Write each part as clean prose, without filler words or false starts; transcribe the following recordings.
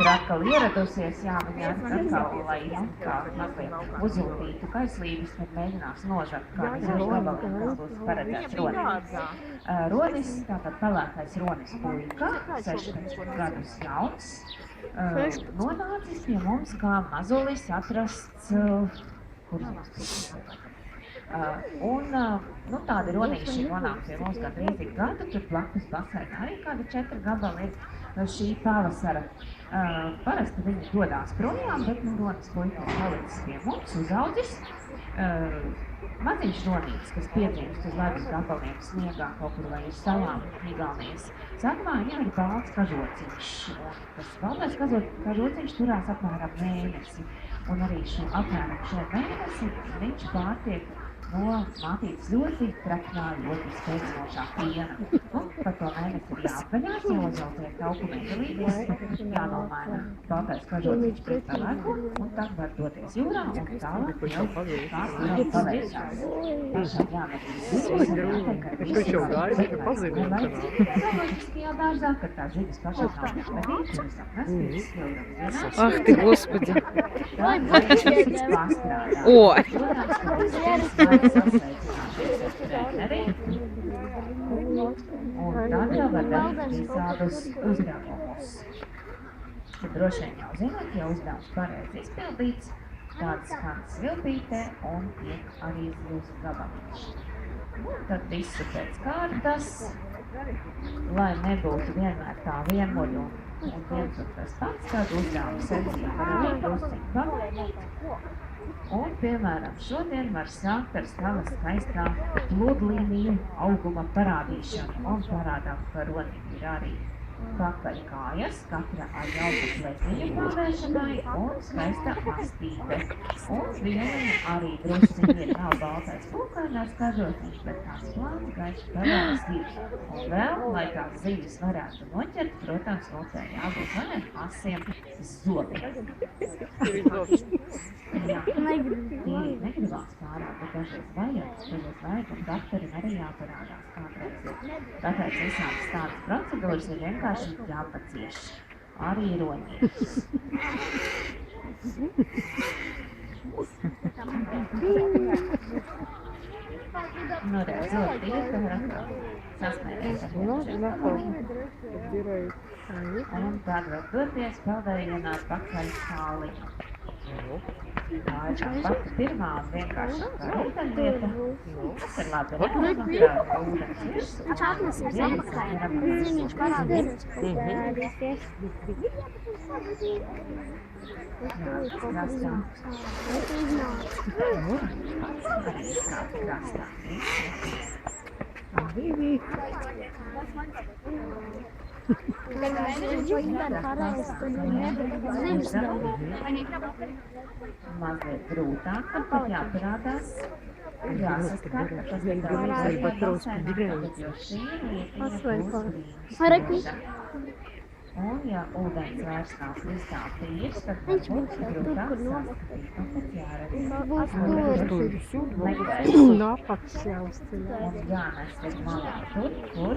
ir atkal ieradusies, jā, viņa atkal, lai kā mazliet uzjūtītu kaislības, tad mēģinās nozagt kādu ziņu gabaliem, kas būs paredzēts ronis. Ronis, tātad pelēkais ronis puika, 16 gadus jauns, nonācis pie mums kā mazulis atrasts, tādi ronīši nonāk pie mums gandrīz ik gadu, tur blakus basēnā arī kādi 4 gabali ir šī pavasara. Parasti viņi dodās projām, bet ronis puika ir palicis pie mums, uzaudzis. Maziņš ronītis, kas piedzimst uz ledus gabaliem sniegā kaut kur vai uz salām Igaunijas. Sākumā viņam ir balts kažociņš, un tas baltais kažociņš turās apmēram mēnesi. Un arī apmēram šo mēnesi viņš pārtiek no mātītes ļoti traknā, ļoti spēcinošā piena. Par to mēnesi ir jāpaļās, jāuzaudziet aukumēdelītes, jānomaina baltais kažociņš pret pelēku, un tad var doties jūrā, un tālāk jau tās jau paveicās. Pašām jāmetīs zivis, zooloģiskajā dārzā, kad tās zivis pašām nav jāmetīs, un sapnēs, vienās. Ах ты, Господи! Sasveicināties ar treneri, un tad jau var darīt visādus uzdevumus. Droši vien jau zināt, ja uzdevums pareizi izpildīts, tāds skan svilpītē un tiek arī zivs gabaliņš. Tad visu pēc kārtas, lai nebūtu vienmēr tā vienmuļu un viens un tas pats, tad uzdevums secība var arī drusciņu pamainīt. Un, piemēram, šodien var sākt ar sava skaistā pludlīniju auguma parādīšanu. Un parādām, ka ronim ir arī pakaļ kājas, katra ar jauku plezniņu pādēšanai un skaista mastīte. Un vieliņa arī drusciņi ir nav baltais pulkainās kažociņš, bet tās plāns gaiši pelēnas zivs. Un vēl, lai tās zivis varētu noķert, protams, locē jābūt maniem asiem zobiem. Jā, negribās pārāk, bet dažreiz vajag, un doktorim arī jāparādās kādreiz ir. Tāpēc visām tādas procedūras ir vienkārši jāpacieš. Arī roņiem. Nu, redz, zoti ir, ka var atkal sasmērēt ar vienkārši. Un tad var doties peldējienā pakaļ kāliņu. Tā ir tā pati pirmā un vienkāršākā rītenvieta. Tas ir labi redzama, ka ūdens virsū. Atnesies apakaļ. Ziņš parādīs. Jā, krastā. Arī kāda krastā. Mazliet grūtāk, kad jāparādās, jāsaskat, ka tas ir daudz, jo šī lietiņa būs brīnišķīga. Un, ja ūdens vairs nav kristā tīrs, tad varbūt grūtāk saskatīt, un tad jāredz. Un jānes uz malā tur, kur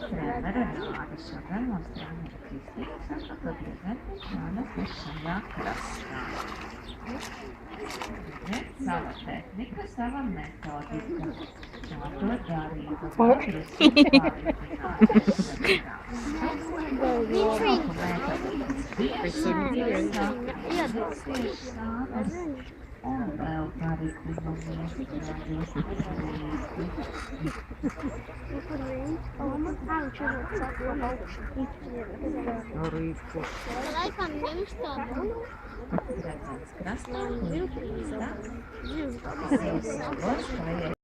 trenera rāda. Šodien mums trenera Kristīna saka, ka prezentēs jānes uz šajā krastā. Sava tehnika, sava metodika. Kā to darīt? Un vēl parikumamies. Laikam ņems tādu. Redzams krastā, kur krastā. Zivs zobos, kā iet